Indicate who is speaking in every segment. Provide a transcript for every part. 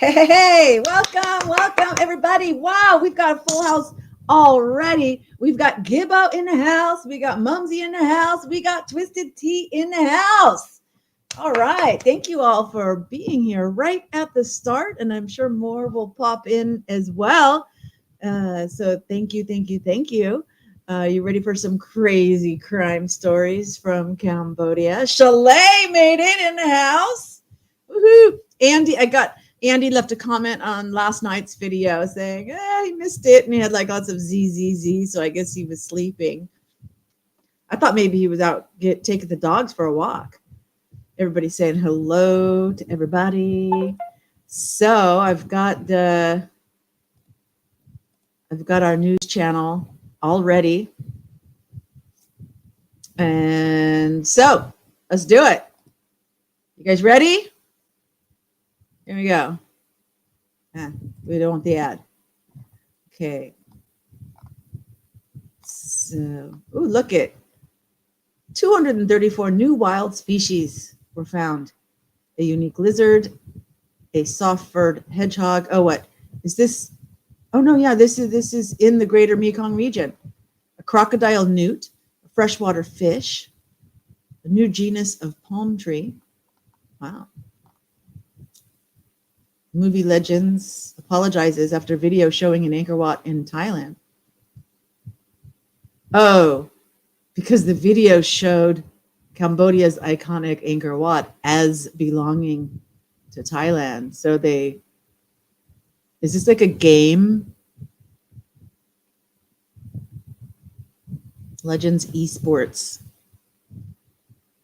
Speaker 1: Hey, welcome, everybody. Wow, we've got a full house already. We've got Gibbo in the house. We got Mumsy in the house. We got Twisted Tea in the house. All right. Thank you all for being here right at the start. And I'm sure more will pop in as well. So thank you. You ready for some crazy crime stories from Cambodia? Chalet made it in the house. Woohoo! Andy left a comment on last night's video saying, he missed it. And he had like lots of ZZZ. So I guess he was sleeping. I thought maybe he was out taking the dogs for a walk. Everybody's saying hello to everybody. So I've got our news channel all ready. And so let's do it. You guys ready? Here we go. We don't want the ad. Okay. So, look at 234 new wild species were found. A unique lizard, a soft-furred hedgehog. Oh, what is this? Oh no, yeah, this is in the greater Mekong region. A crocodile newt, a freshwater fish, a new genus of palm tree. Wow. Movie Legends apologizes after video showing an Angkor Wat in Thailand. Oh, because the video showed Cambodia's iconic Angkor Wat as belonging to Thailand. So is this like a game? Legends Esports.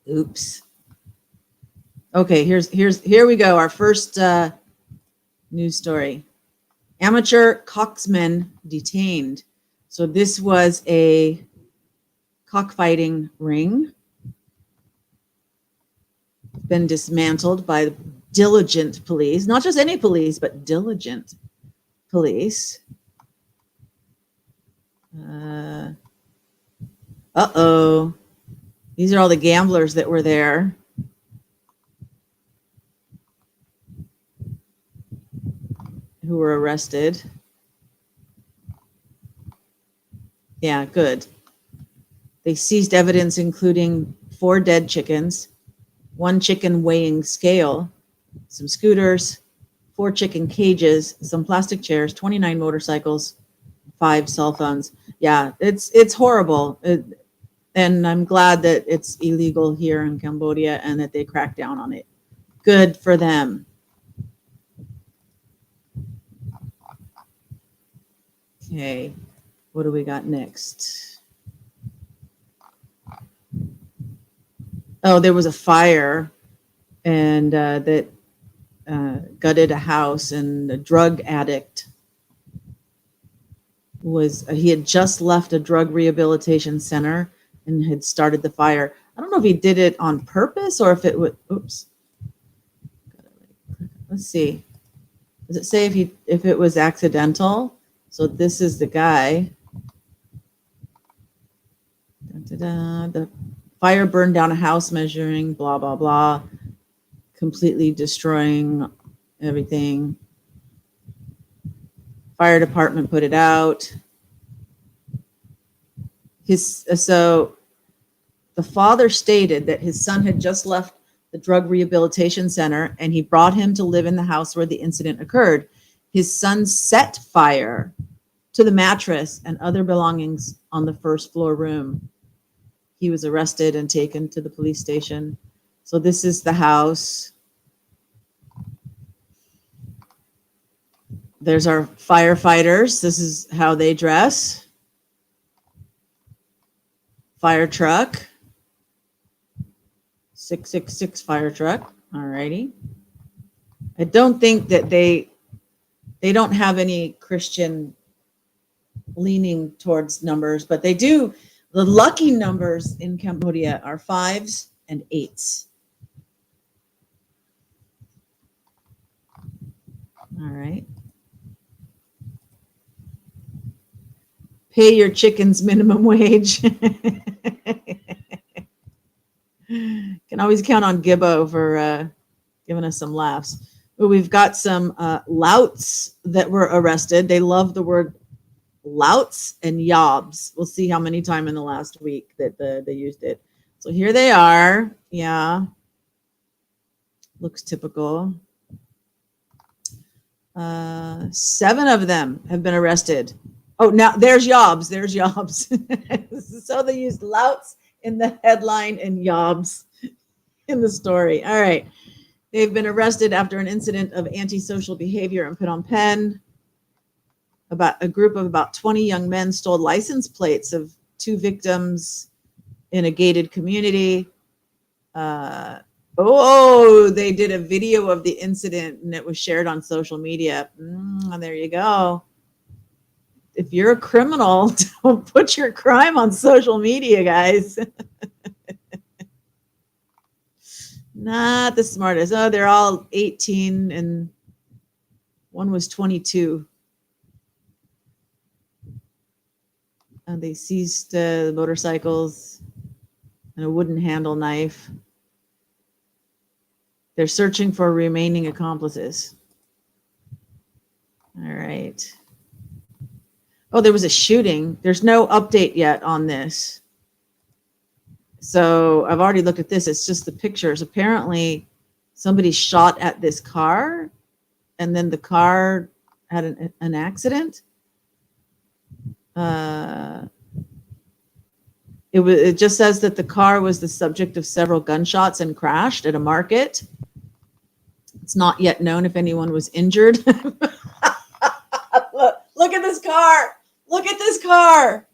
Speaker 1: Oops. Okay, here we go. Our first news story. Amateur cocksmen detained. So this was a cockfighting ring. Been dismantled by diligent police. Not just any police, but diligent police. Uh-oh. These are all the gamblers that were there. Who were arrested. Yeah, good. They seized evidence including 4 dead chickens, 1 chicken weighing scale, some scooters, 4 chicken cages, some plastic chairs, 29 motorcycles, 5 cell phones. Yeah, it's horrible. And I'm glad that it's illegal here in Cambodia and that they crack down on it. Good for them. Okay, what do we got next? Oh, there was a fire and that gutted a house, and a drug addict he had just left a drug rehabilitation center and had started the fire. I don't know if he did it on purpose or if it would, oops. Let's see. Does it say if it was accidental? So this is the guy. The fire burned down a house measuring blah, blah, blah, completely destroying everything. Fire department put it out. So the father stated that his son had just left the drug rehabilitation center and he brought him to live in the house where the incident occurred. His son set fire to the mattress and other belongings on the first floor room. He was arrested and taken to the police station. So this is the house. There's our firefighters. This is how they dress. Fire truck. 666 fire truck. All righty. I don't think that they don't have any Christian leaning towards numbers, but they do. The lucky numbers in Cambodia are 5s and 8s. All right. Pay your chickens minimum wage. Can always count on Gibbo for giving us some laughs. We've got some louts that were arrested. They love the word louts and yobs. We'll see how many times in the last week that they used it. So here they are. Yeah. Looks typical. 7 of them have been arrested. Oh, now there's yobs. There's yobs. So they used louts in the headline and yobs in the story. All right. They've been arrested after an incident of antisocial behavior in Phnom Penh. About a group of about 20 young men stole license plates of 2 victims in a gated community. They did a video of the incident and it was shared on social media. There you go. If you're a criminal, don't put your crime on social media, guys. Not the smartest. Oh, they're all 18 and one was 22. And they seized motorcycles and a wooden handle knife. They're searching for remaining accomplices. All right. Oh, there was a shooting. There's no update yet on this. So I've already looked at this. It's just the pictures. Apparently, somebody shot at this car, and then the car had an accident. It just says that the car was the subject of several gunshots and crashed at a market. It's not yet known if anyone was injured. Look at this car. Look at this car.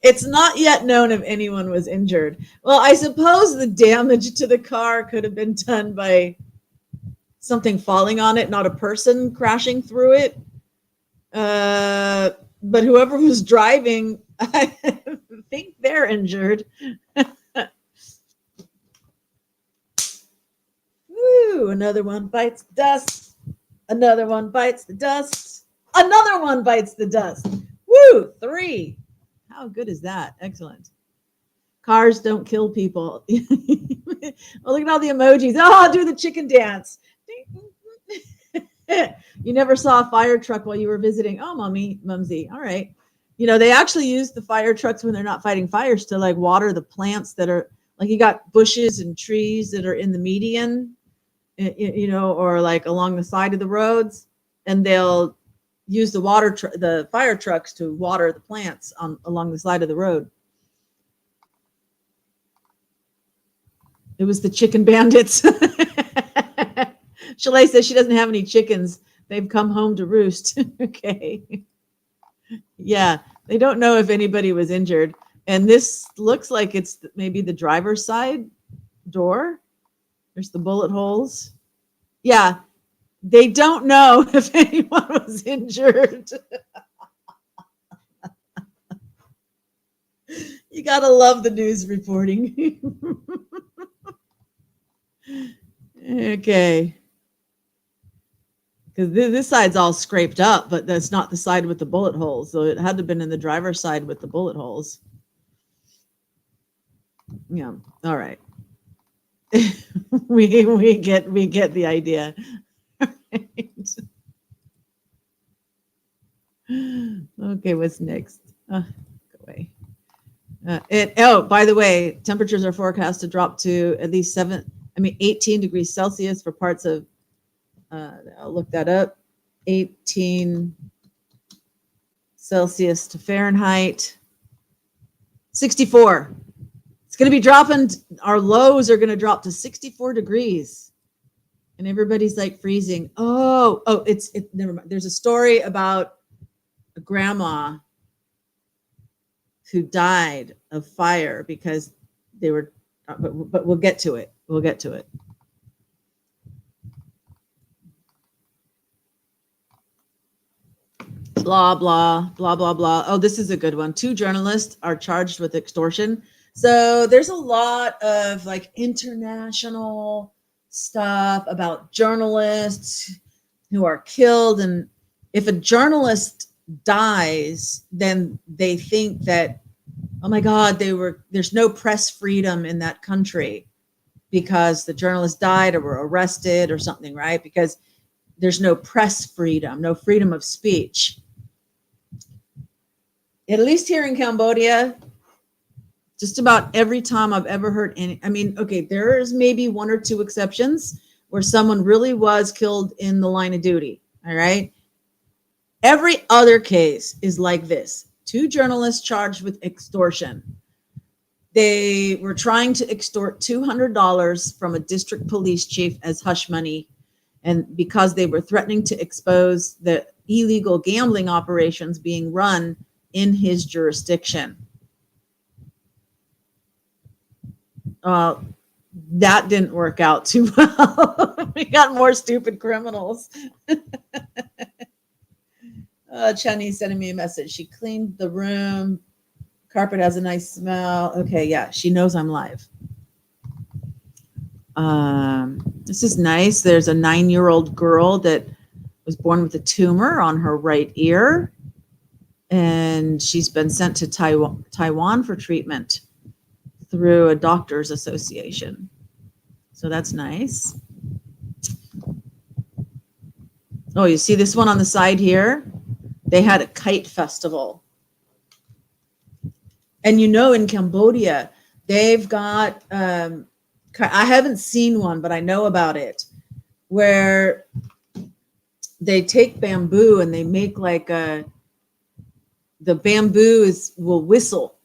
Speaker 1: It's not yet known if anyone was injured. Well, I suppose the damage to the car could have been done by something falling on it, not a person crashing through it. But whoever was driving, I think they're injured. Woo, another one bites the dust. Another one bites the dust. Another one bites the dust. Woo, 3. How good is that? Excellent. Cars don't kill people. Well, look at all the emojis. Oh, do the chicken dance. You never saw a fire truck while you were visiting. Oh, mumsy. All right. You know, they actually use the fire trucks when they're not fighting fires to like water the plants that are like, you got bushes and trees that are in the median, you know, or like along the side of the roads, and they'll use the fire trucks to water the plants along the side of the road. It was the chicken bandits. Shalay says she doesn't have any chickens. They've come home to roost. Okay. Yeah, they don't know if anybody was injured. And this looks like it's maybe the driver's side door. There's the bullet holes. Yeah, they don't know if anyone was injured. You gotta love the news reporting. Okay. Because this side's all scraped up, but that's not the side with the bullet holes. So it had to have been in the driver's side with the bullet holes. Yeah. All right. we get the idea. Right. Okay, what's next? Go away. By the way, temperatures are forecast to drop to at least 18 degrees Celsius for parts of, I'll look that up, 18 Celsius to Fahrenheit, 64. It's going to be dropping. Our lows are going to drop to 64 degrees. And everybody's like freezing. Never mind. There's a story about a grandma who died of fire because they were, but we'll get to it. We'll get to it. Blah, blah, blah, blah, blah. Oh, this is a good one. 2 journalists are charged with extortion. So there's a lot of like international stuff about journalists who are killed. And if a journalist dies, then they think that, oh my God, there's no press freedom in that country. because the journalist died or were arrested or something, right? Because there's no press freedom, no freedom of speech. At least here in Cambodia, just about every time I've ever heard any, I mean, okay, there is maybe one or two exceptions where someone really was killed in the line of duty, all right? Every other case is like this. 2 journalists charged with extortion. They were trying to extort $200 from a district police chief as hush money, and because they were threatening to expose the illegal gambling operations being run in his jurisdiction. That didn't work out too well. We got more stupid criminals. Chenny sending me a message. She cleaned the room. Carpet has a nice smell. Okay, yeah, she knows I'm live. This is nice. There's a 9-year-old girl that was born with a tumor on her right ear, and she's been sent to Taiwan for treatment through a doctor's association. So that's nice. Oh, you see this one on the side here? They had a kite festival. And you know, in Cambodia, they've got, I haven't seen one, but I know about it, where they take bamboo and they make like the bamboo will whistle,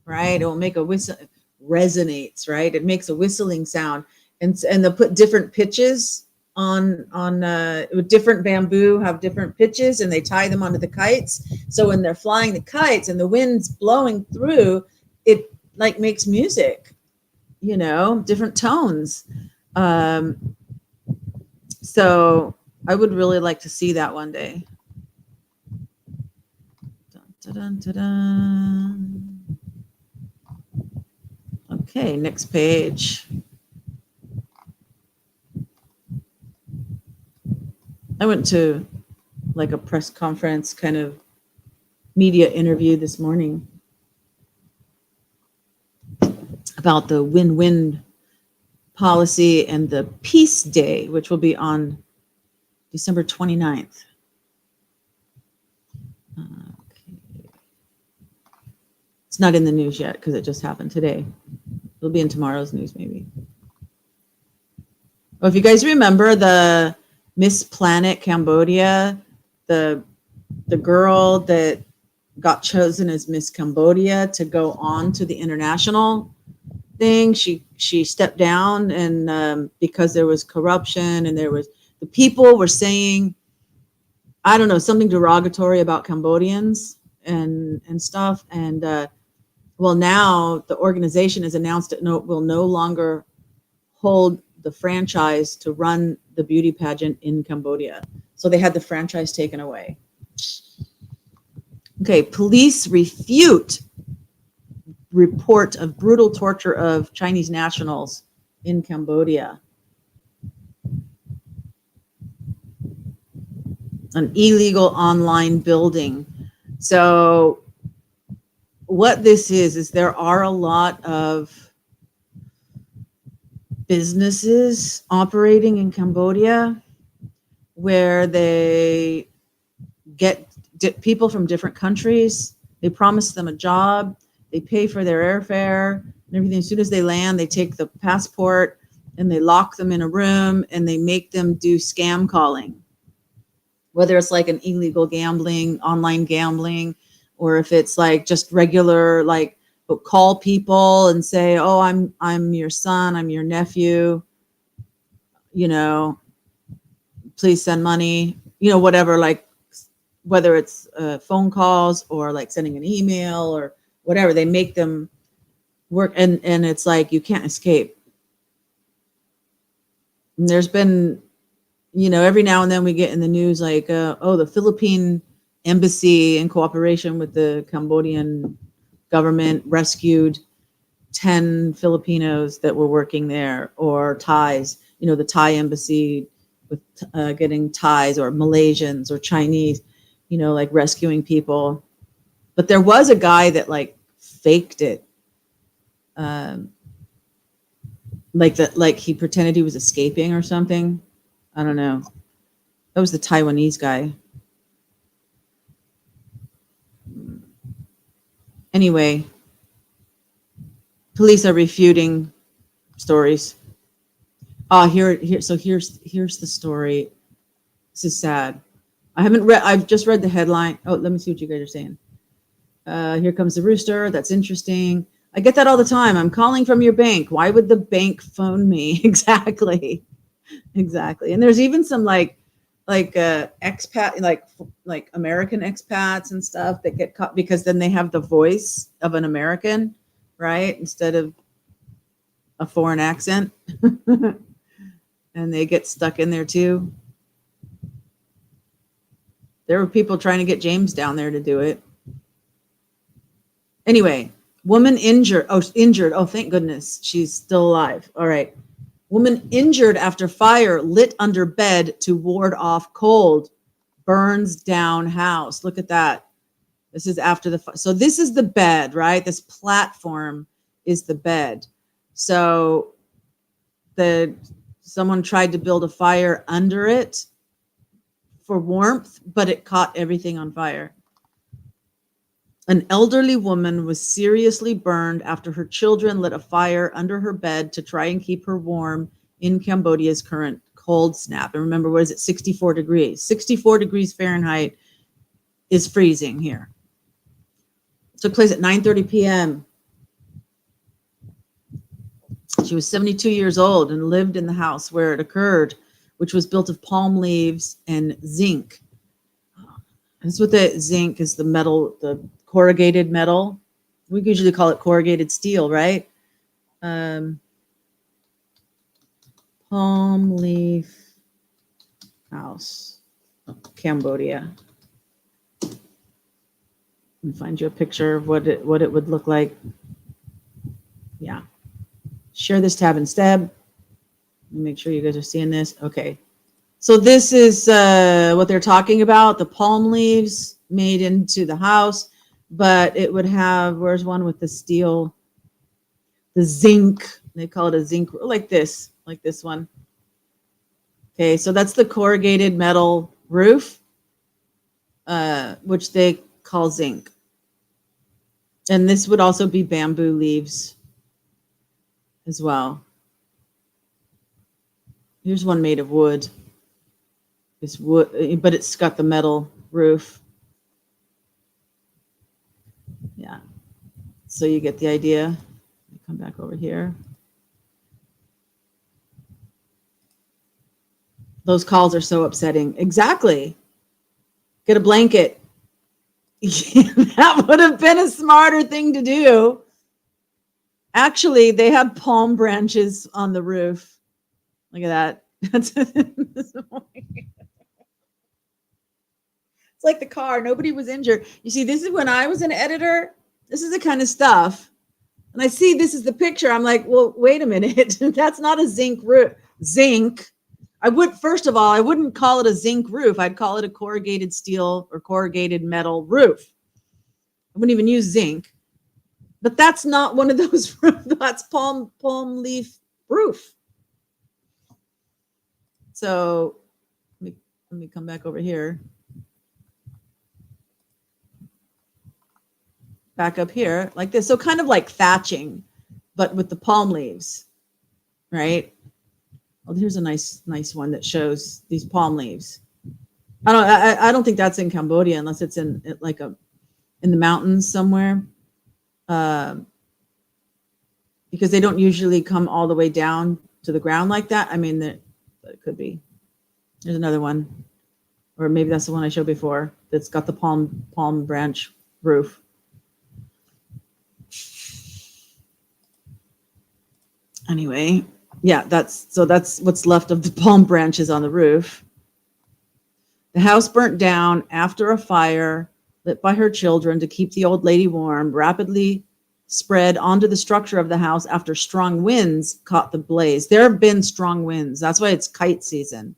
Speaker 1: right? It will make a whistle, resonates, right? It makes a whistling sound. And they'll put different pitches on with different bamboo, have different pitches, and they tie them onto the kites. So when they're flying the kites and the wind's blowing through, it like makes music, you know, different tones. So I would really like to see that one day. Dun, dun, dun, dun. Okay, next page. I went to like a press conference kind of media interview this morning about the win-win policy and the Peace Day, which will be on December 29th. Okay. It's not in the news yet because it just happened today. It'll be in tomorrow's news maybe. Well, if you guys remember the Miss Planet Cambodia, the girl that got chosen as Miss Cambodia to go on to the international thing, she stepped down, and because there was corruption and the people were saying, I don't know, something derogatory about Cambodians and stuff. And well, now the organization has announced it will no longer hold the franchise to run the beauty pageant in Cambodia. So they had the franchise taken away. Okay, police refute report of brutal torture of Chinese nationals in Cambodia. An illegal online building. So what this is there are a lot of businesses operating in Cambodia where they get people from different countries. They promise them a job. They pay for their airfare and everything. As soon as they land, they take the passport and they lock them in a room and they make them do scam calling. Whether it's like an illegal gambling, online gambling, or if it's like just regular, like call people and say, oh, I'm your son, I'm your nephew, you know, please send money, you know, whatever, like whether it's phone calls or like sending an email or whatever, they make them work. And it's like, you can't escape. And there's been, you know, every now and then we get in the news like, oh, the Philippine embassy in cooperation with the Cambodian government rescued 10 Filipinos that were working there, or Thais, you know, the Thai embassy with getting Thais or Malaysians or Chinese, you know, like rescuing people. But there was a guy that like faked it. like he pretended he was escaping or something. I don't know. That was the Taiwanese guy. Anyway, police are refuting stories. Here's the story. This is sad. I've just read the headline. Oh, let me see what you guys are saying. Here comes the rooster. That's interesting. I get that all the time. I'm calling from your bank. Why would the bank phone me? Exactly. And there's even some like expat, like American expats and stuff that get caught because then they have the voice of an American, right? Instead of a foreign accent. And they get stuck in there too. There were people trying to get James down there to do it. Anyway, woman injured. Oh, injured. Oh, thank goodness. She's still alive. All right. Woman injured after fire lit under bed to ward off cold. Burns down house. Look at that. This is after the fire. So this is the bed, right? This platform is the bed. So someone tried to build a fire under it for warmth, but it caught everything on fire. An elderly woman was seriously burned after her children lit a fire under her bed to try and keep her warm in Cambodia's current cold snap. And remember, what is it? 64 degrees. 64 degrees Fahrenheit is freezing here. It took place at 9:30 p.m. She was 72 years old and lived in the house where it occurred, which was built of palm leaves and zinc. That's what the zinc is, the metal, the corrugated metal. We usually call it corrugated steel, right? Palm leaf house, Cambodia. Let me find you a picture of what it would look like. Yeah. Share this tab instead. Let me make sure you guys are seeing this. Okay. So this is what they're talking about, the palm leaves made into the house, but it would have, where's one with the steel, the zinc, they call it a zinc, like this one. Okay, so that's the corrugated metal roof, which they call zinc. And this would also be bamboo leaves as well. Here's one made of wood. It's wood, but it's got the metal roof. Yeah. So you get the idea. Come back over here. Those calls are so upsetting. Exactly. Get a blanket. That would have been a smarter thing to do. Actually, they have palm branches on the roof. Look at that. It's like the car. Nobody was injured. You see, this is when I was an editor. This is the kind of stuff. And I see this is the picture. I'm like, well, wait a minute. That's not a zinc roof. Zinc. First of all, I wouldn't call it a zinc roof. I'd call it a corrugated steel or corrugated metal roof. I wouldn't even use zinc. But that's not one of those roofs. That's palm leaf roof. So let me come back over here. Back up here like this. So kind of like thatching, but with the palm leaves, right? Well, here's a nice one that shows these palm leaves. I don't think that's in Cambodia unless it's in the mountains somewhere, because they don't usually come all the way down to the ground like that. I mean, it could be. There's another one, or maybe that's the one I showed before that's got the palm branch roof. Anyway, yeah, that's what's left of the palm branches on the roof. The house burnt down after a fire lit by her children to keep the old lady warm, rapidly spread onto the structure of the house after strong winds caught the blaze. There have been strong winds. That's why it's kite season.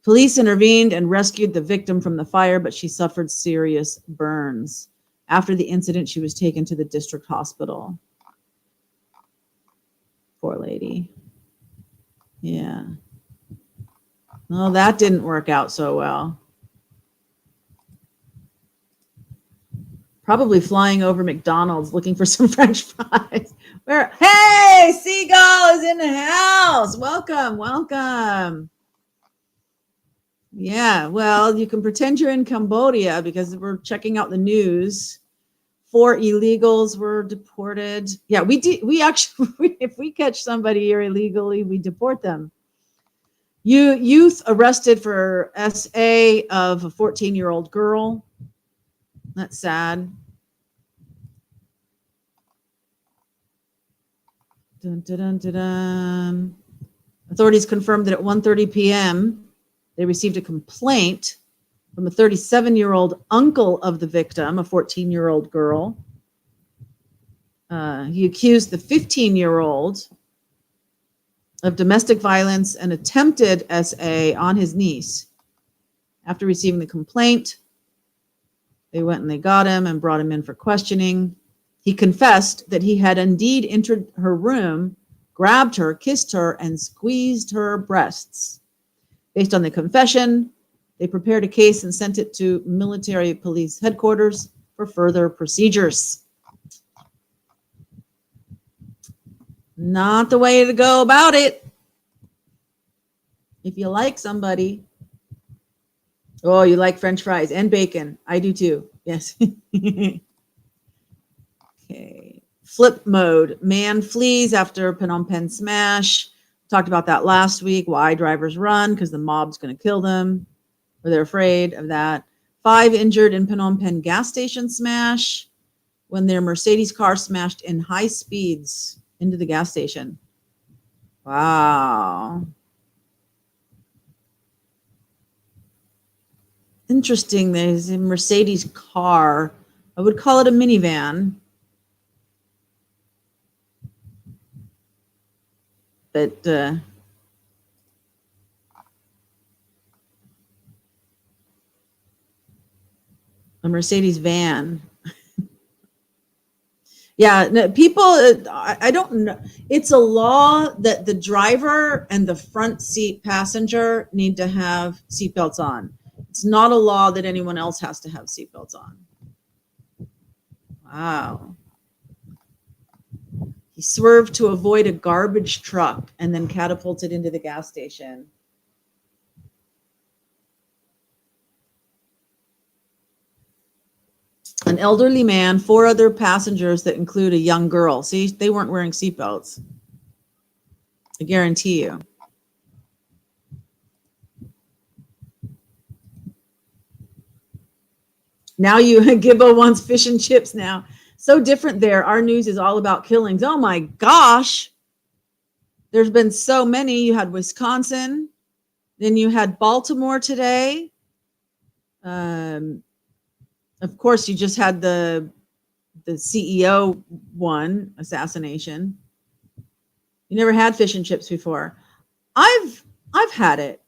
Speaker 1: Police intervened and rescued the victim from the fire, but she suffered serious burns. After the incident, she was taken to the district hospital. Poor lady. Yeah. Well, that didn't work out so well. Probably flying over McDonald's looking for some French fries. Hey, Seagull is in the house. Welcome, welcome. Yeah, well, you can pretend you're in Cambodia because we're checking out the news. 4 illegals were deported. Yeah, we actually, if we catch somebody here illegally, we deport them. Youth arrested for SA of a 14-year-old girl. That's sad. Dun, dun, dun, dun, dun. Authorities confirmed that at 1:30 p.m., they received a complaint from a 37-year-old uncle of the victim, a 14-year-old girl. He accused the 15-year-old of domestic violence and attempted SA on his niece. After receiving the complaint, they went and they got him and brought him in for questioning. He confessed that he had indeed entered her room, grabbed her, kissed her, and squeezed her breasts. Based on the confession, they prepared a case and sent it to military police headquarters for further procedures. Not the way to go about it. If you like somebody. Oh, you like French fries and bacon. I do too. Yes. Okay. Flip mode. Man flees after Phnom Penh smash. Talked about that last week. Why drivers run, because the mob's going to kill them, or they're afraid of that. 5 injured in Phnom Penh gas station smash when their Mercedes car smashed in high speeds into the gas station. Wow. Interesting. There's a Mercedes car. I would call it a minivan. But a Mercedes van. Yeah, no, people, I don't know. It's a law that the driver and the front seat passenger need to have seatbelts on. It's not a law that anyone else has to have seatbelts on. Wow. He swerved to avoid a garbage truck and then catapulted into the gas station. An elderly man, 4 other passengers that include a young girl. See, they weren't wearing seatbelts. I guarantee you. Now Gibbo wants fish and chips now. So different there. Our news is all about killings. Oh my gosh. There's been so many. You had Wisconsin. Then you had Baltimore today. Of course, you just had the CEO one assassination. You never had fish and chips before. I've had it.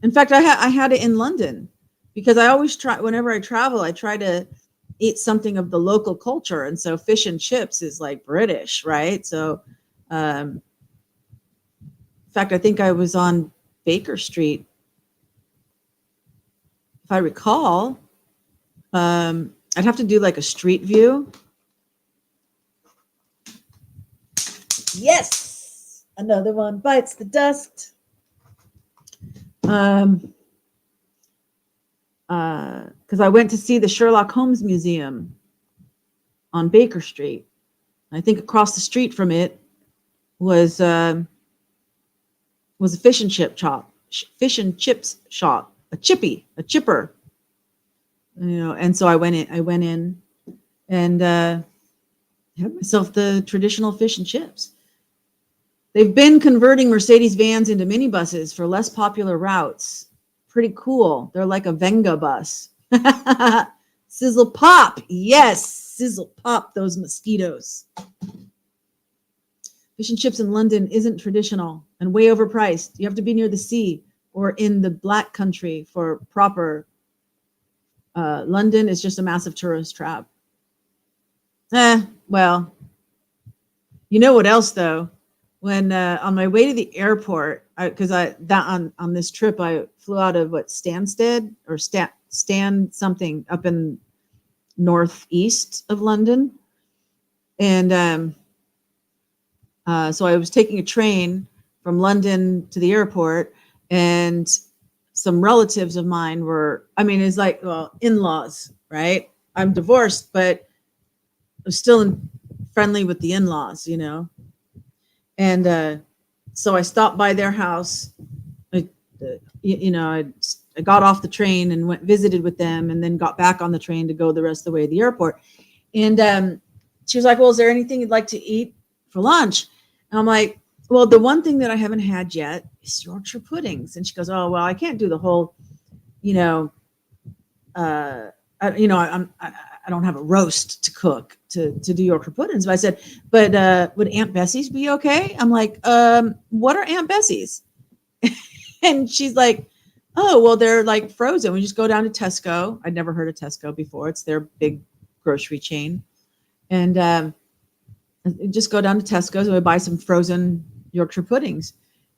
Speaker 1: In fact, I had it in London because I always try, whenever I travel, I try to eat something of the local culture. And so fish and chips is like British, right? So, in fact, I think I was on Baker Street, if I recall. I'd have to do like a street view. Yes, another one bites the dust. Because I went to see the Sherlock Holmes Museum on Baker Street. I think across the street from it was a fish and chips shop, a chipper. And so I went in and had myself the traditional fish and chips. They've been converting Mercedes vans into minibuses for less popular routes. Pretty cool. They're like a Venga bus. Sizzle pop. Yes, sizzle pop those mosquitoes. Fish and chips in London isn't traditional and way overpriced. You have to be near the sea or in the Black Country for proper. London is just a massive tourist trap. Well, you know what else though? when on my way to the airport, because on this trip I flew out of Stansted or Stand something up in northeast of London, and so I was taking a train from London to the airport, and some relatives of mine were, I mean, it's like, well, in-laws, right? I'm divorced, but I'm still friendly with the in-laws, you know. And so I stopped by their house. I got off the train and visited with them, and then got back on the train to go the rest of the way to the airport. And she was like, well, is there anything you'd like to eat for lunch? And I'm like, well, the one thing that I haven't had yet is Yorkshire puddings. And she goes, oh, well, I can't do the whole, I don't have a roast to cook to do Yorkshire puddings. But I said, but would Aunt Bessie's be okay? I'm like, what are Aunt Bessie's? And she's like, oh, well, they're like frozen. We just go down to Tesco. I'd never heard of Tesco before. It's their big grocery chain. And just go down to Tesco's and we buy some frozen Yorkshire puddings.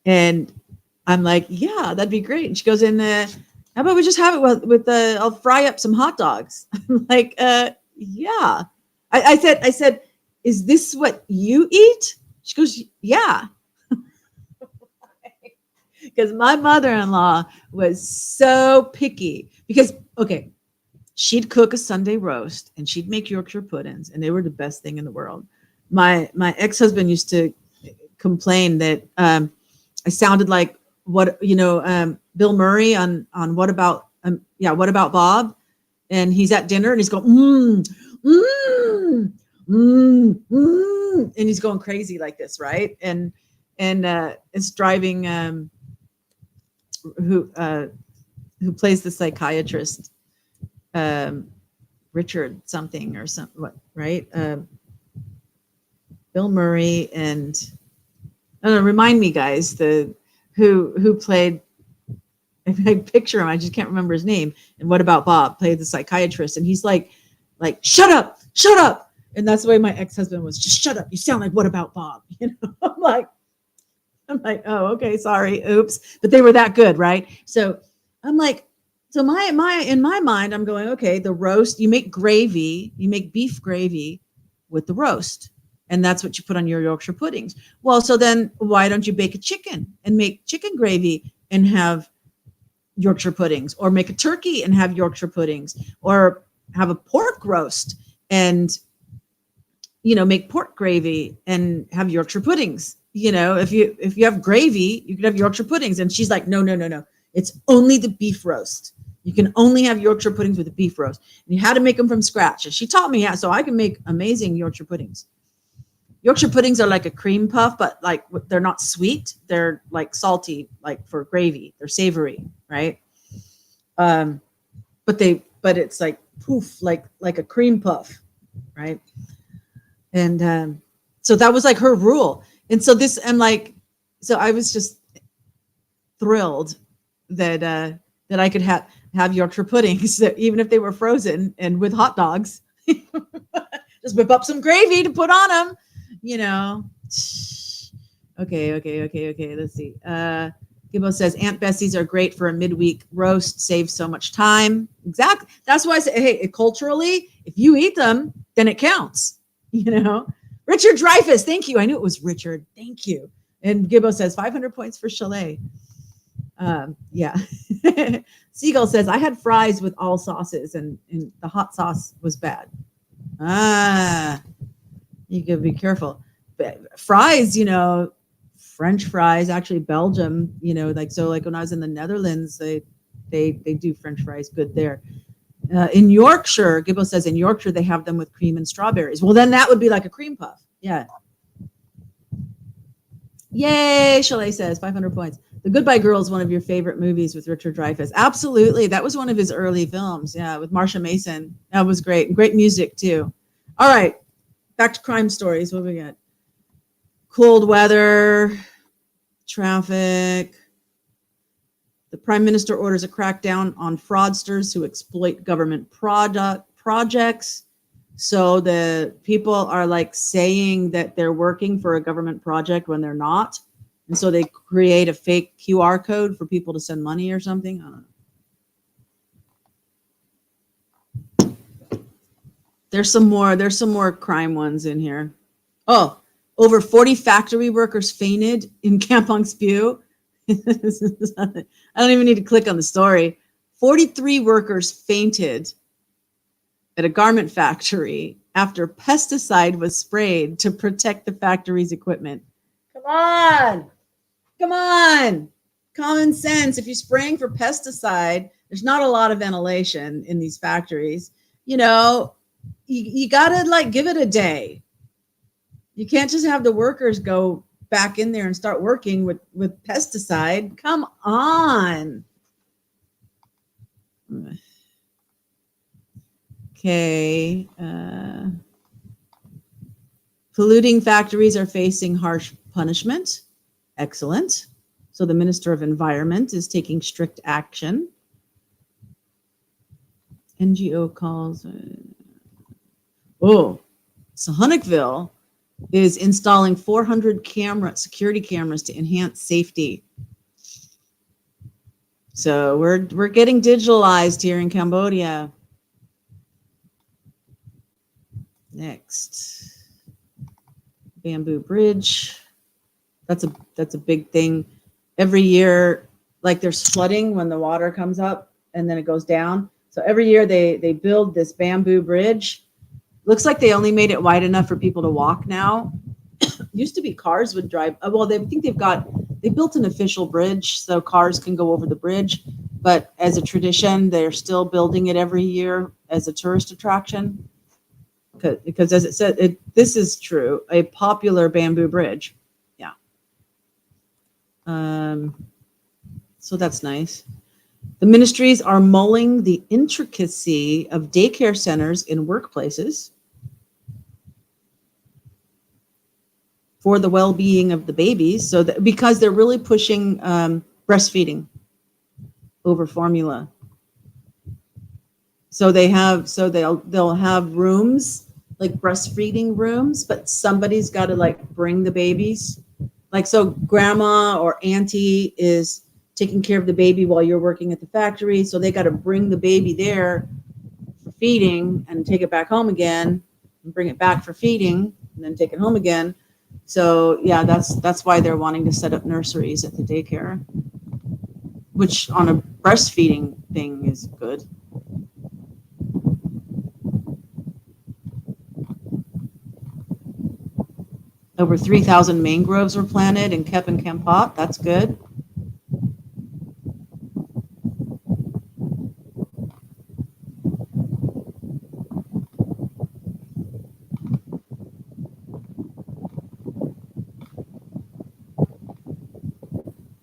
Speaker 1: And I'm like, yeah, that'd be great. And she goes in, how about we just have it with I'll fry up some hot dogs. I'm like, yeah. I said, is this what you eat? She goes, yeah. Because my mother-in-law was so picky because, okay, she'd cook a Sunday roast and she'd make Yorkshire puddings, and they were the best thing in the world. My ex-husband used to complain that I sounded like Bill Murray on What About Bob, and he's at dinner and he's going and he's going crazy like this, right? And it's driving who plays the psychiatrist, Richard something or something, what, right? Bill Murray and I don't know, remind me, guys, who played. If I picture him, I just can't remember his name. And What About Bob played the psychiatrist, and he's like, shut up, and that's the way my ex-husband was. Just shut up, you sound like What About Bob. I'm like, oh, okay, sorry, oops. But they were that good, right? So I'm like, so my in my mind, I'm going, okay, the roast, you make gravy, you make beef gravy with the roast. And that's what you put on your Yorkshire puddings. Well, so then why don't you bake a chicken and make chicken gravy and have Yorkshire puddings, or make a turkey and have Yorkshire puddings, or have a pork roast and, make pork gravy and have Yorkshire puddings. If you have gravy, you can have Yorkshire puddings. And she's like, no. It's only the beef roast. You can only have Yorkshire puddings with the beef roast. And you had to make them from scratch. And she taught me how, so I can make amazing Yorkshire puddings. Yorkshire puddings are like a cream puff, but like they're not sweet. They're like salty, like for gravy. They're savory, right? But it's like poof, like a cream puff, right? And so that was like her rule. And so so I was just thrilled that I could have Yorkshire puddings, even if they were frozen and with hot dogs. Just whip up some gravy to put on them. Okay. Let's see. Gibbo says Aunt Bessie's are great for a midweek roast, saves so much time. Exactly. That's why I say, hey, culturally, if you eat them, then it counts. Richard Dreyfuss, thank you. I knew it was Richard. Thank you. And Gibbo says 500 points for Chalet. Yeah. Seagull says I had fries with all sauces, and the hot sauce was bad. You gotta be careful. But fries, French fries, actually Belgium, like when I was in the Netherlands, they do French fries good there. In Yorkshire, Gibbo says in Yorkshire they have them with cream and strawberries. Well, then that would be like a cream puff. Yeah. Yay, Chalet says 500 points. The Goodbye Girl is one of your favorite movies with Richard Dreyfuss. Absolutely. That was one of his early films. Yeah, with Marsha Mason. That was great. Great music, too. All right. Back to crime stories. What do we got? Cold weather, traffic. The Prime Minister orders a crackdown on fraudsters who exploit government projects. So the people are like saying that they're working for a government project when they're not. And so they create a fake QR code for people to send money or something. I don't know. There's some more crime ones in here. Oh, over 40 factory workers fainted in Kampong Spew. I don't even need to click on the story. 43 workers fainted at a garment factory after pesticide was sprayed to protect the factory's equipment. Come on. Come on. Common sense. If you're spraying for pesticide, there's not a lot of ventilation in these factories. You know, you got to like give it a day. You can't just have the workers go back in there and start working with pesticide. Come on. Okay. Polluting factories are facing harsh punishment. Excellent. So the Minister of Environment is taking strict action. NGO calls. Sahunukville is installing 400 security cameras to enhance safety. So we're getting digitalized here in Cambodia. Next, bamboo bridge. That's a big thing. Every year, like there's flooding when the water comes up and then it goes down. So every year they build this bamboo bridge. Looks like they only made it wide enough for people to walk now. Used to be cars would drive. Well, they built an official bridge so cars can go over the bridge. But as a tradition, they're still building it every year as a tourist attraction. Because as it said, this is true, a popular bamboo bridge. Yeah. So that's nice. The ministries are mulling the intricacy of daycare centers in workplaces for the well-being of the babies. So because they're really pushing breastfeeding over formula. So they'll have rooms, like breastfeeding rooms, but somebody's got to like bring the babies. Like, so grandma or auntie is taking care of the baby while you're working at the factory. So they got to bring the baby there for feeding and take it back home again and bring it back for feeding and then take it home again. So yeah, that's why they're wanting to set up nurseries at the daycare, which on a breastfeeding thing is good. Over 3,000 mangroves were planted in Kep and Kampot. That's good.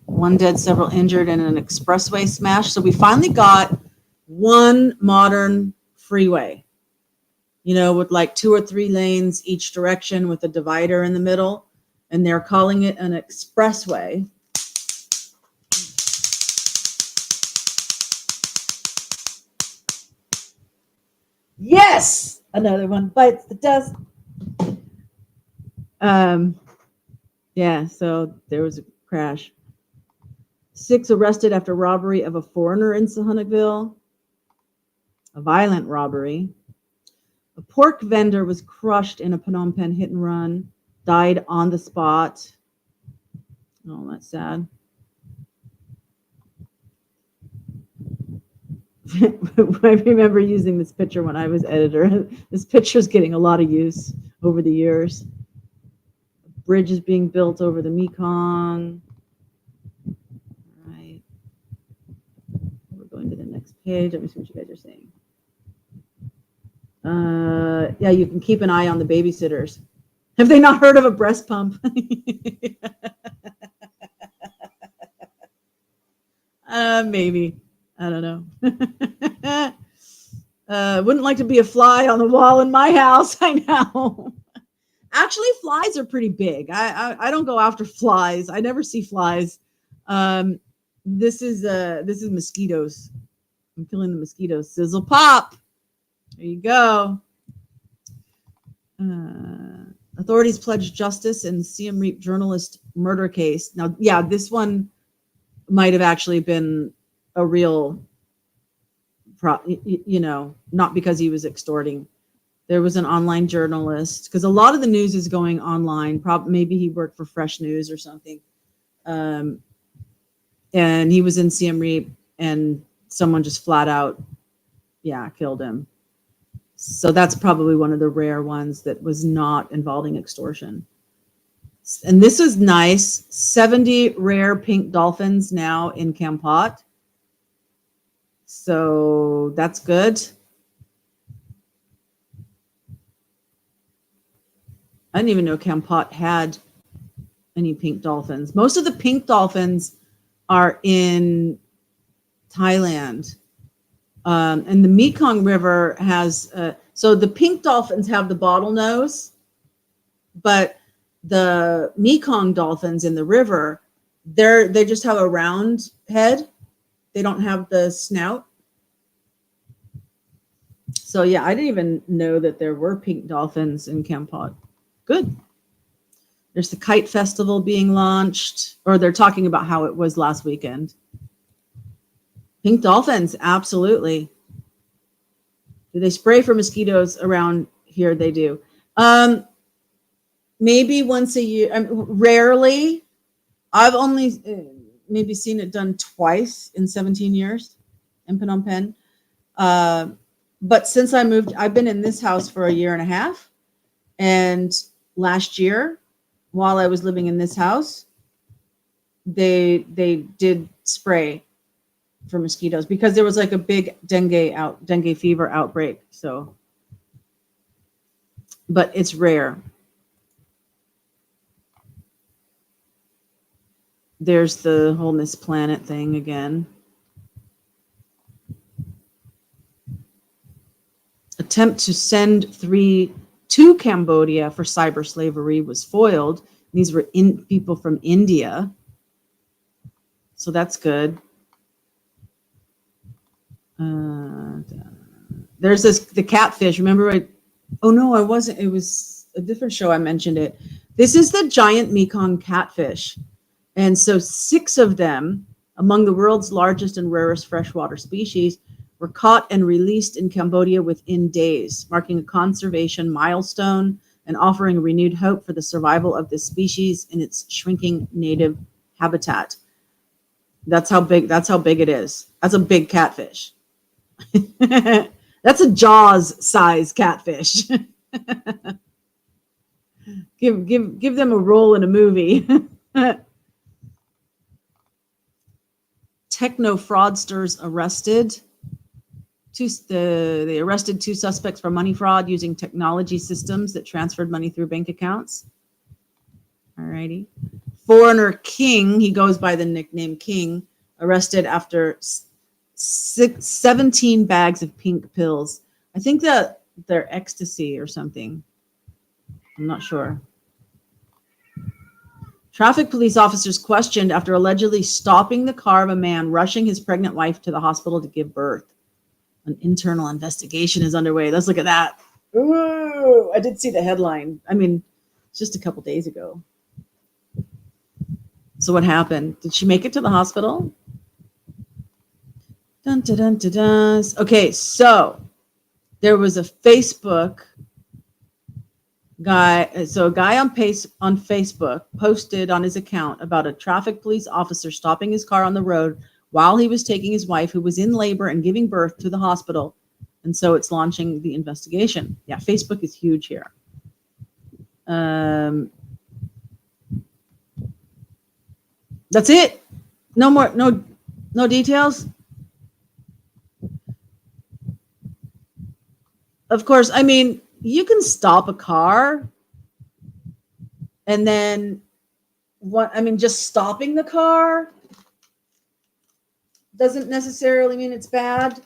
Speaker 1: One dead, several injured in an expressway smash. So we finally got one modern freeway, you know, with like 2 or 3 lanes each direction with a divider in the middle. And they're calling it an expressway. Yes! Another one bites the dust. Yeah, so there was a crash. 6 arrested after robbery of a foreigner in Sahunukville. A violent robbery. A pork vendor was crushed in a Phnom Penh hit and run, died on the spot. Oh, that's sad. I remember using this picture when I was editor. This picture's getting a lot of use over the years. A bridge is being built over the Mekong. All right. We're going to the next page. Let me see what you guys are saying. Yeah, you can keep an eye on the babysitters. Have they not heard of a breast pump? Maybe. I don't know. Wouldn't like to be a fly on the wall in my house. I know. Actually, flies are pretty big. I don't go after flies. I never see flies. This is mosquitoes. I'm killing the mosquitoes. Sizzle pop. There you go. Authorities pledged justice in Siem Reap journalist murder case. Now, yeah, this one might have actually been a real, not because he was extorting. There was an online journalist, because a lot of the news is going online. Maybe he worked for Fresh News or something. And he was in Siem Reap, and someone just flat out, killed him. So that's probably one of the rare ones that was not involving extortion. And this is nice. 70 rare pink dolphins now in Kampot. So that's good. I didn't even know Kampot had any pink dolphins. Most of the pink dolphins are in Thailand. And the Mekong River has, so the pink dolphins have the bottlenose, but the Mekong dolphins in the river, they just have a round head. They don't have the snout. So yeah, I didn't even know that there were pink dolphins in Kampot. Good. There's the kite festival being launched, or they're talking about how it was last weekend. Pink dolphins, absolutely. Do they spray for mosquitoes around here? They do. Maybe once a year. Rarely. I've only maybe seen it done twice in 17 years in Phnom Penh. But since I moved, I've been in this house for a year and a half. And last year, while I was living in this house, they did spray for mosquitoes because there was like a big dengue fever outbreak. So, but it's rare. There's the whole Miss Planet thing again. Attempt to send 3 to Cambodia for cyber slavery was foiled. These were people from India. So that's good. There's the catfish. Remember I wasn't. It was a different show. I mentioned it. This is the giant Mekong catfish. And so 6 of them, among the world's largest and rarest freshwater species, were caught and released in Cambodia within days, marking a conservation milestone and offering renewed hope for the survival of this species in its shrinking native habitat. That's how big it is. That's a big catfish. That's a Jaws size catfish. Give them a role in a movie. Techno fraudsters arrested. They arrested 2 suspects for money fraud using technology systems that transferred money through bank accounts. Alrighty. Foreigner King, he goes by the nickname King, arrested after 17 bags of pink pills. I think that they're ecstasy or something. I'm not sure. Traffic police officers questioned after allegedly stopping the car of a man rushing his pregnant wife to the hospital to give birth. An internal investigation is underway. Let's look at that. Ooh, I did see the headline. I mean, it's just a couple days ago. So what happened? Did she make it to the hospital? Dun, dun, dun, dun, dun. Okay, so there was a Facebook guy. So a guy on Facebook posted on his account about a traffic police officer stopping his car on the road while he was taking his wife, who was in labor and giving birth, to the hospital. And so it's launching the investigation. Yeah, Facebook is huge here. That's it. No more, no details. Of course, I mean, you can stop a car and then just stopping the car doesn't necessarily mean it's bad.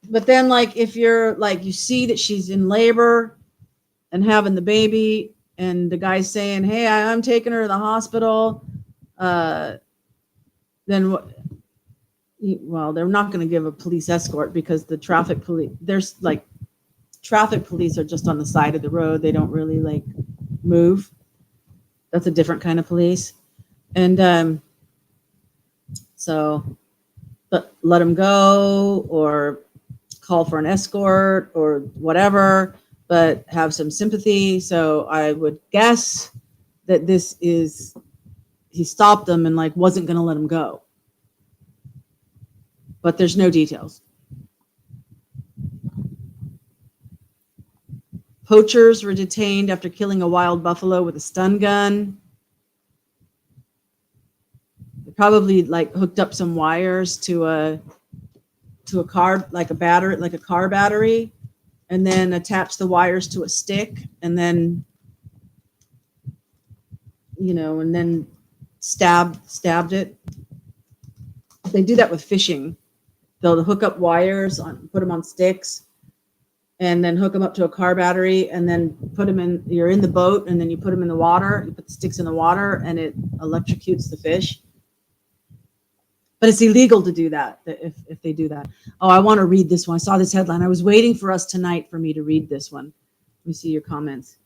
Speaker 1: But then, like, if you're like, you see that she's in labor and having the baby, and the guy's saying, "Hey, I'm taking her to the hospital," then what? Well, they're not going to give a police escort because the traffic police, there's like traffic police are just on the side of the road. They don't really like move. That's a different kind of police. And so, but let them go or call for an escort or whatever, but have some sympathy. So I would guess that this is, he stopped them and like wasn't going to let them go. But there's no details. Poachers were detained after killing a wild buffalo with a stun gun. They probably like hooked up some wires to a car, like a battery, like a car battery, and then attached the wires to a stick, and then, and then stabbed it. They do that with fishing. They'll hook up wires on, put them on sticks, and then hook them up to a car battery, and then put them in. You're in the boat, and then you put them in the water. You put the sticks in the water, and it electrocutes the fish. But it's illegal to do that if they do that. Oh, I want to read this one. I saw this headline. I was waiting for us tonight for me to read this one. Let me see your comments.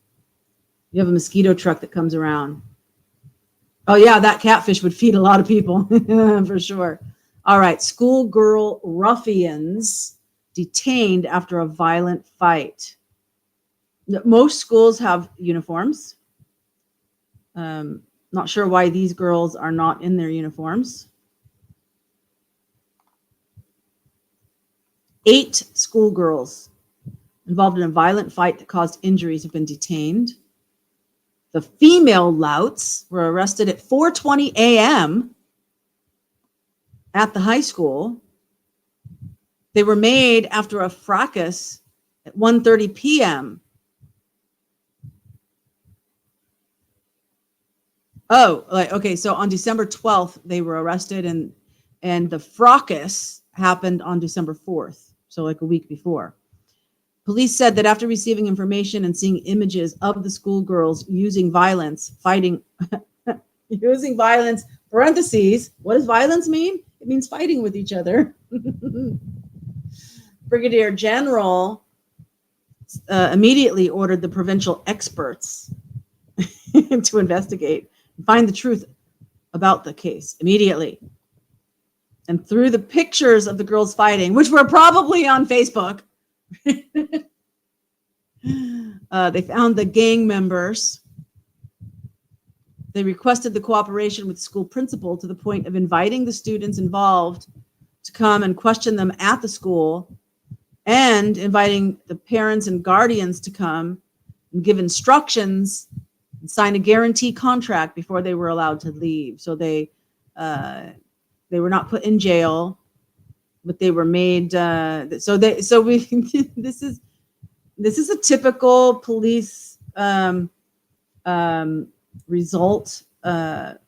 Speaker 1: You have a mosquito truck that comes around. Oh, yeah, that catfish would feed a lot of people for sure. All right. Schoolgirl ruffians detained after a violent fight. Most schools have uniforms. Not sure why these girls are not in their uniforms. 8 schoolgirls involved in a violent fight that caused injuries have been detained. The female louts were arrested at 4:20 a.m. at the high school. They were made after a fracas at 1:30 p.m. Oh, okay. So on December 12th, they were arrested, and the fracas happened on December 4th. So like a week before. Police said that after receiving information and seeing images of the schoolgirls using violence, using violence, parentheses, what does violence mean? It means fighting with each other. Brigadier General immediately ordered the provincial experts to investigate and find the truth about the case immediately. And through the pictures of the girls fighting, which were probably on Facebook, they found the gang members. They requested the cooperation with the school principal to the point of inviting the students involved to come and question them at the school, and inviting the parents and guardians to come and give instructions and sign a guarantee contract before they were allowed to leave. So they were not put in jail, but they were made. This is a typical police result that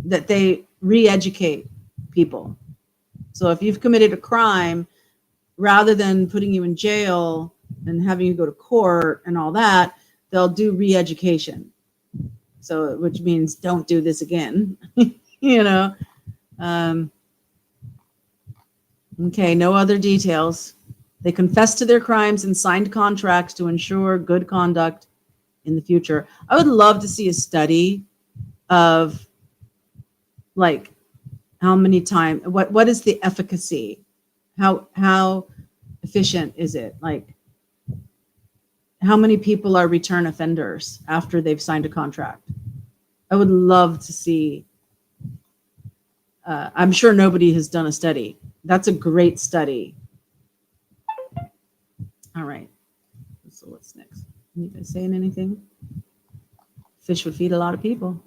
Speaker 1: they re-educate people. So if you've committed a crime, rather than putting you in jail and having you go to court and all that, they'll do re-education. So, which means don't do this again, Okay, no other details. They confessed to their crimes and signed contracts to ensure good conduct in the future. I would love to see a study of like how many times, what is the efficacy? How efficient is it? Like how many people are return offenders after they've signed a contract? I would love to see. I'm sure nobody has done a study. That's a great study. All right. So what's next? You guys saying anything? Fish would feed a lot of people.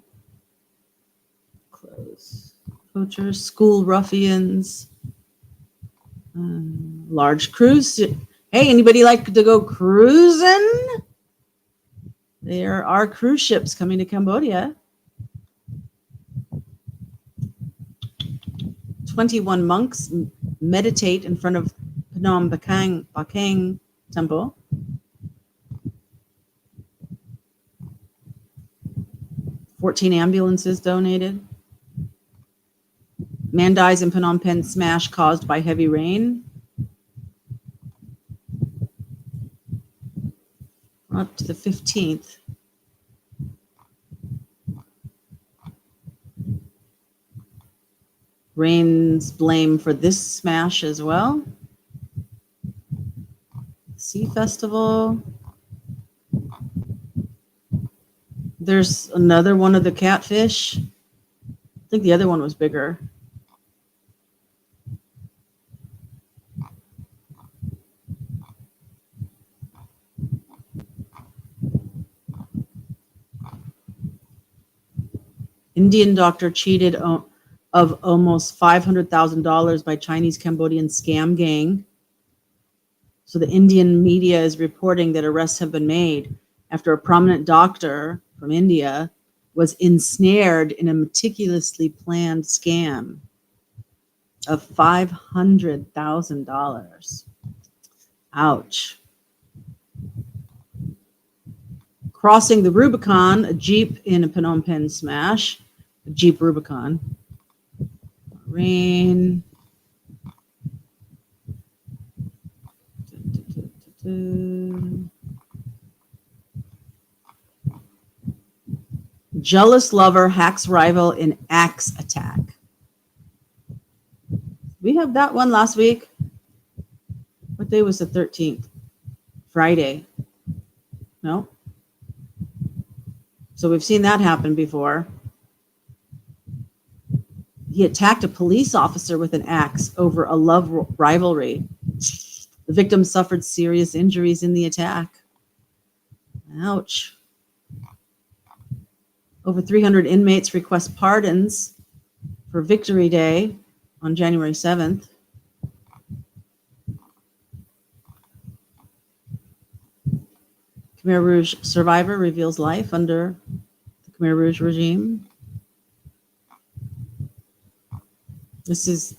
Speaker 1: Close. Poachers, school ruffians, large cruise. Hey, anybody like to go cruising? There are cruise ships coming to Cambodia. 21 monks meditate in front of Phnom Penh temple. $14 ambulances donated. Man dies in Phnom Penh smash caused by heavy rain. up to the 15th. Rain's blame for this smash as well. Sea Festival. There's another one of the catfish. I think the other one was bigger. Indian doctor cheated of almost $500,000 by Chinese Cambodian scam gang. So the Indian media is reporting that arrests have been made after a prominent doctor from India was ensnared in a meticulously planned scam of $500,000. Ouch. Crossing the Rubicon, a Jeep in a Phnom Penh smash. A Jeep Rubicon. Rain. Jealous lover hacks rival in axe attack. We have that one last week. What day was the 13th? Friday. No? So we've seen that happen before. He attacked a police officer with an axe over a love rivalry. The victim suffered serious injuries in the attack. Ouch. Over 300 inmates request pardons for Victory Day on January 7th. Khmer Rouge survivor reveals life under the Khmer Rouge regime. This is,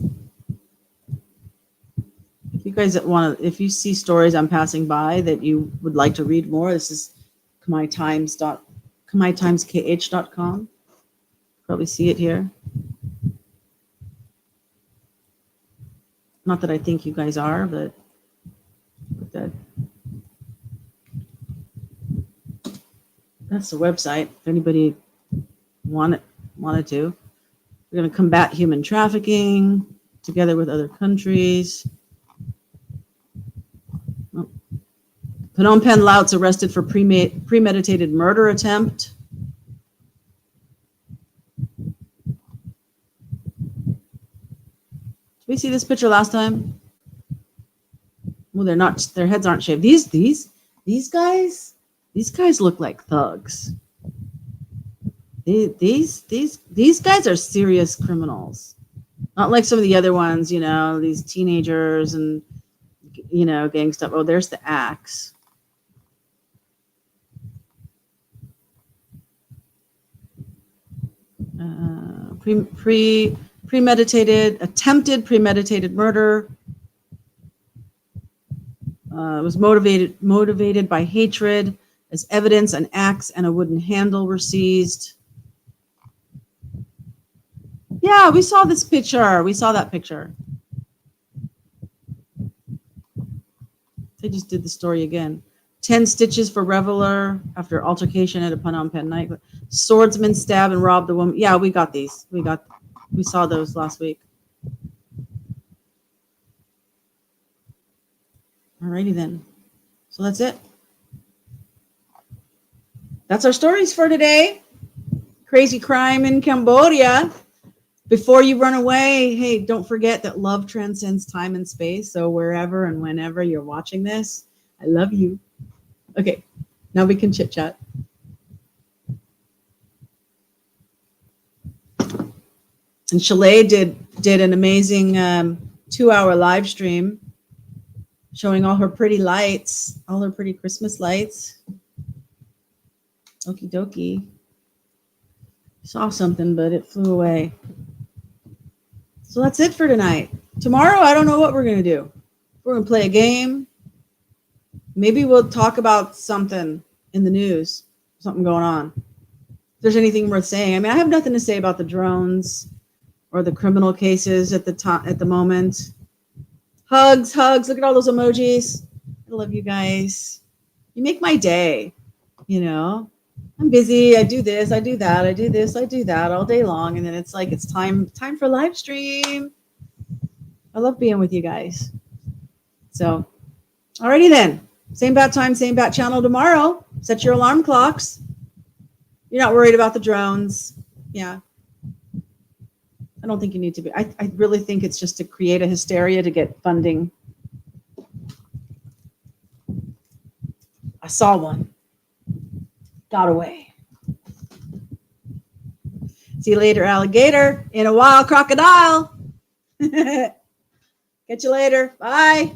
Speaker 1: if you guys want to, if you see stories I'm passing by that you would like to read more, this is khmaitimeskh.com. Probably see it here. Not that I think you guys are, but that's the website. If anybody wanted to. We're going to combat human trafficking together with other countries. Oh. Phnom Penh louts arrested for premeditated murder attempt. Did we see this picture last time? Well, they're not. Their heads aren't shaved. These guys look like thugs. These guys are serious criminals. Not like some of the other ones, you know, these teenagers and, you know, gang stuff. Oh, there's the axe. Attempted premeditated murder. It was motivated by hatred. As evidence, an axe and a wooden handle were seized. Yeah, we saw this picture. We saw that picture. They just did the story again. 10 stitches for reveler after altercation at a Phnom Penh night. Swordsman stab and rob the woman. Yeah, we got these. We saw those last week. Alrighty then. So that's it. That's our stories for today. Crazy crime in Cambodia. Before you run away, hey, don't forget that love transcends time and space. So wherever and whenever you're watching this, I love you. Okay, now we can chit chat. And Chalet did an amazing 2-hour live stream showing all her pretty lights, all her pretty Christmas lights. Okie dokie. Saw something, but it flew away. So that's it for tonight. Tomorrow, I don't know what we're going to do. We're going to play a game. Maybe we'll talk about something in the news, something going on. If there's anything worth saying. I mean, I have nothing to say about the drones or the criminal cases at the moment. Hugs. Look at all those emojis. I love you guys. You make my day, you know. I'm busy. I do this, I do that, I do this, I do that all day long. And then it's like it's time for live stream. I love being with you guys. So, alrighty then. Same bat time, same bat channel tomorrow. Set your alarm clocks. You're not worried about the drones. Yeah. I don't think you need to be. I really think it's just to create a hysteria to get funding. I saw one. Got away. See you later, alligator. In a while, crocodile. Catch you later. Bye.